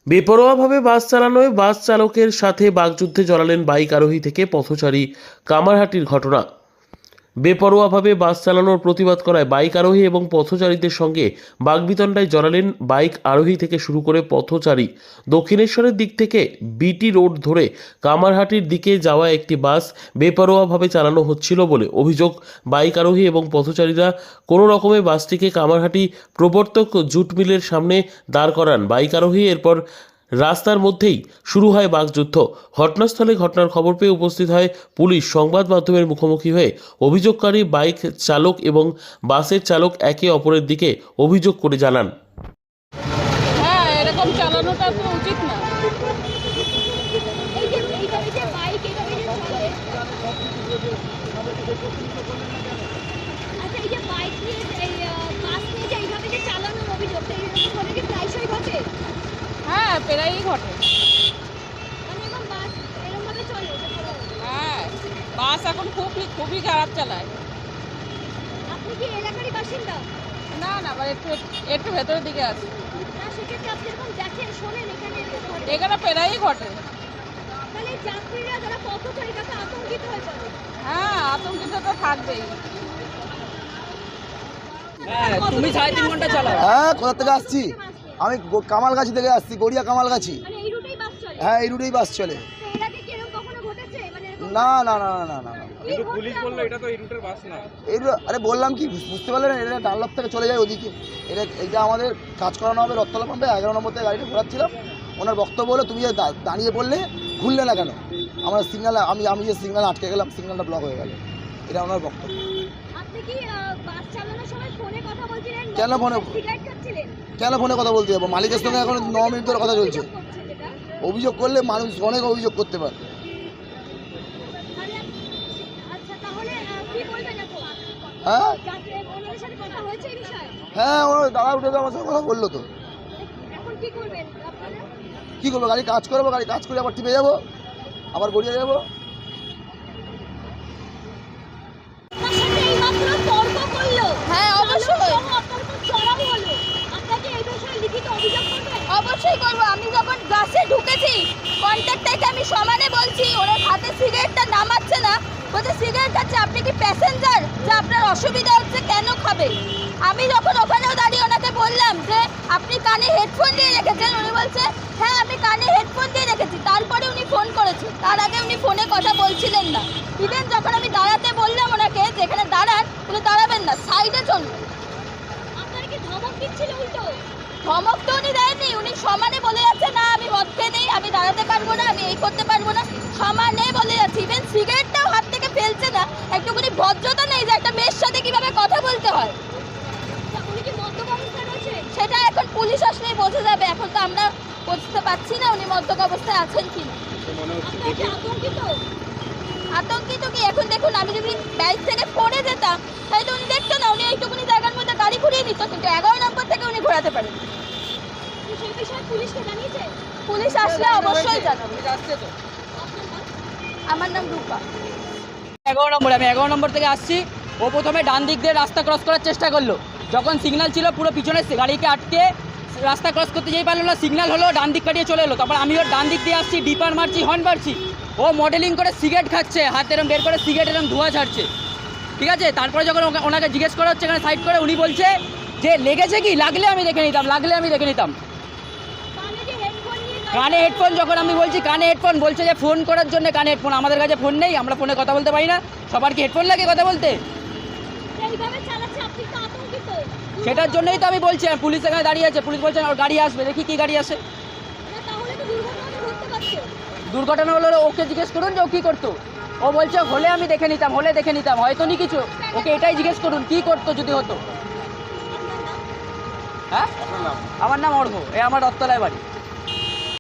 বেপরোয়াভাবে বাস চালানোয় বাস চালকের সাথে বাকযুদ্ধে জড়ালেন বাইক আরোহী থেকে পথচারী। কামারহাটির ঘটনা। বেপরোয়াভাবে বাস চালানোর প্রতিবাদ করায় বাইক আরোহী এবং পথচারীদের সঙ্গে বাকবিতণ্ডায় জড়ালেন বাইক আরোহী থেকে শুরু করে পথচারী। দক্ষিণেশ্বরের দিক থেকে বিটি রোড ধরে কামারহাটির দিকে যাওয়া একটি বাস বেপরোয়াভাবে চালানো হচ্ছিল বলে অভিযোগ। বাইক আরোহী এবং পথচারীরা কোনো রকমে বাসটিকে কামারহাটি প্রবর্তক জুট মিলের সামনে দাঁড় করান বাইক আরোহী। এরপর রাস্তার মধ্যেই শুরু হয় বাকযুদ্ধ। ঘটনাস্থলে ঘটনার খবর পেয়ে উপস্থিত হয় পুলিশ। সংবাদ মাধ্যমের মুখোমুখি হয়ে অভিযোগকারী বাইক চালক এবং বাসের চালক একে অপরের দিকে অভিযোগ করে জানান, হ্যাঁ, এরকম চালানোটা তো উচিত না। হ্যাঁ, প্রায়ই ঘটে। হ্যাঁ, বাস এখন খুবই খারাপ চালায়। আপনি কি এলাকারই বাসিন্দা? না না, একটু ভেতরের দিকে আছে। না, সেক্ষেত্রে আপনি এরকম দেখেন, শোনেন এখানে এরকম ঘটে। এখানে প্রায়ই ঘটে। তাহলে যাত্রীরা যারা পথচারী তারা আতঙ্কিত হয়ে পড়ে। হ্যাঁ, আতঙ্কিত তো থাকবেই। তুমি 3.5 ঘন্টা চালাও? হ্যাঁ, কোথা থেকে আসছি? আমি কামালগাছি থেকে আসছি, গড়িয়া কামালগাছি। মানে এই রুটেই বাস চলে? হ্যাঁ, এই রুটেই বাস চলে। তো এর আগে কি এরকম কখনো ঘটেছে? মানে এরকম না না না না না না না। কিন্তু পুলিশ বললো এটা তো এই রুটের বাস না। আরে বললাম কি, বুঝতে পারলেন? এটা ডানলপ থেকে চলে যায় ওদিকে। এটা আমাদের কাজ করানো হবে রথতলা পাম্পে। 11 নম্বর থেকে গাড়িটা ঘোরাচ্ছিলাম। ওনার বক্তব্য হলো, তুমি যে দাঁড়িয়ে পড়লে, ঘুরলে না কেন? আমরা সিগন্যাল, আমি যে সিগন্যাল আটকে গেলাম, সিগন্যালটা ব্লক হয়ে গেল। এটা ওনার বক্তব্য। আপনি কি বাস চালানোর সময় ফোনে কথা বলছিলেন? কেন ফোনে? সিগারেট খাচ্ছিলেন? কেন ফোনে কথা বলতে যাবো? মালিকের সঙ্গে এখন 9 মিনিট ধরে কথা চলছে। অভিযোগ করলে মানুষ অনেক অভিযোগ করতে পারে। আচ্ছা, তাহলে কি বলবেন এখন? হ্যাঁ ওনাদের সাথে কথা হয়েছে এই বিষয়ে? হ্যাঁ, ওর দাদা উঠে আমার সাথে কথা বললো তো। এখন কি করবেন আপনারা? কী করবো? গাড়ি কাজ করবো, গাড়ি কাজ করে আবার টিপে যাবো, আবার গড়িয়ে যাবো। তার সাথে এইমাত্র তর্ক করলো। হ্যাঁ, অবশ্যই। অত্যন্ত চড়াও হলো। আপনাকে এই বিষয়ে লিখিত অভিযোগ করবেন? অবশ্যই করবো। আমি যখন বাসে ঢুকেছি, কন্ট্রাক্টরকে আমি সমানে বলছি, ওনার হাতে সিগারেটটা নামাচ্ছে না, বলছে সিগারেট খাচ্ছে। আপনি কি প্যাসেঞ্জার? যে আপনার অসুবিধা হচ্ছে, কেন খাবে? আমি যখন ওখানেও দাঁড়িয়ে ওনাকে বললাম যে আপনি কানে হেডফোন দিয়ে রেখেছেন, উনি বলছে হ্যাঁ আমি কানে হেডফোন দিয়ে রেখেছি। তারপরে উনি ফোন করেছে, তার আগে উনি ফোনে কথা বলছিলেন না। ইভেন যখন আমি দাঁড়াতে বললাম ওনাকে যেখানে দাঁড়ান, উনি দাঁড়াবেন না, সাইডে চলুন। আপনারা কি ধমক দিচ্ছিল উল্টো? ধমক তো উনি দেয়নি, উনি সমানে বলে যাচ্ছে না আমি মদ খেয়ে নেই, আমি দাঁড়াতে পারবো না, আমি এই করতে পারবো না, সমানে বলে যাচ্ছে। ইভেন সিগারেটটাও হাত থেকে ফেলছে না। একটুখানি ভদ্রতা নেই যে একটা মেয়ের সাথে কিভাবে কথা বলতে হয়। উনি কি মদ্যপ অবস্থায় রয়েছে? সেটা এখন পুলিশ আসলেই বোঝা যাবে। এখন তো আমরা বুঝতে পারছি না উনি মদ্যপ অবস্থায় আছেন কিনা। আপনারা কি আতঙ্কিত? আতঙ্কিত কি? এখন দেখুন, আমি যদি বাইক থেকে পড়ে যেতাম তাহলে উনি দেখতো না, উনি এইটুকুনি জায়গার মধ্যে গাড়ি ঘুরিয়ে নিত, কিন্তু 11 নম্বর থেকে উনি ঘোরাতে পারেন। সেই বিষয়ে পুলিশকে জানিয়েছে? পুলিশ আসলে অবশ্যই জানাবো। আপনার নাম? আমার নাম রূপা। 11 নম্বর, আমি 11 নম্বর থেকে আসছি। ও প্রথমে ডান দিক দিয়ে রাস্তা ক্রস করার চেষ্টা করলো। যখন সিগন্যাল ছিল, পুরো পিছনে গাড়িকে আটকে রাস্তা ক্রস করতে যেই পারলো না, সিগন্যাল হলো, ডান দিক কাটিয়ে চলে এলো। তারপর আমি ওর ডান দিক দিয়ে আসছি, ডিপার মারছি, হর্ন মারছি। ও মডেলিং করে সিগারেট খাচ্ছে, হাত এরম বের করে সিগারেট এরম ধোঁয়া ছাড়ছে। ঠিক আছে, তারপরে যখন ওনাকে জিজ্ঞেস করা হচ্ছে এখানে সাইড করে, উনি বলছে যে লেগেছে কি, লাগলে আমি দেখে নিতাম। কানে কি হেডফোন নিয়ে কানে হেডফোন, যখন আমি বলছি কানে হেডফোন, বলছে যে ফোন করার জন্য কানে হেডফোন। আমাদের কাছে ফোন নেই, আমরা ফোনে কথা বলতে পারি না। সবার কি হেডফোন লাগে কথা বলতে? এইভাবে চালাচ্ছে, আপনি তো আতঙ্কিত? সেটার জন্যই তো আমি বলছি। পুলিশ এখানে দাঁড়িয়ে আছে, পুলিশ বলছেন ওর গাড়ি আসবে, দেখি কি গাড়ি আসে। না, তাহলে তো দুর্ঘটনা ঘটতে পারতো। দুর্ঘটনা হলো, ওকে জিজ্ঞেস করুন যে ও কী করতো। ও বলছে হলে আমি দেখে নিতাম, হয়তো নি কিছু। ওকে এটাই জিজ্ঞেস করুন কী করতো যদি হতো। হ্যাঁ, আমার নাম অর্ঘ, আমার রথতলায় বাড়ি।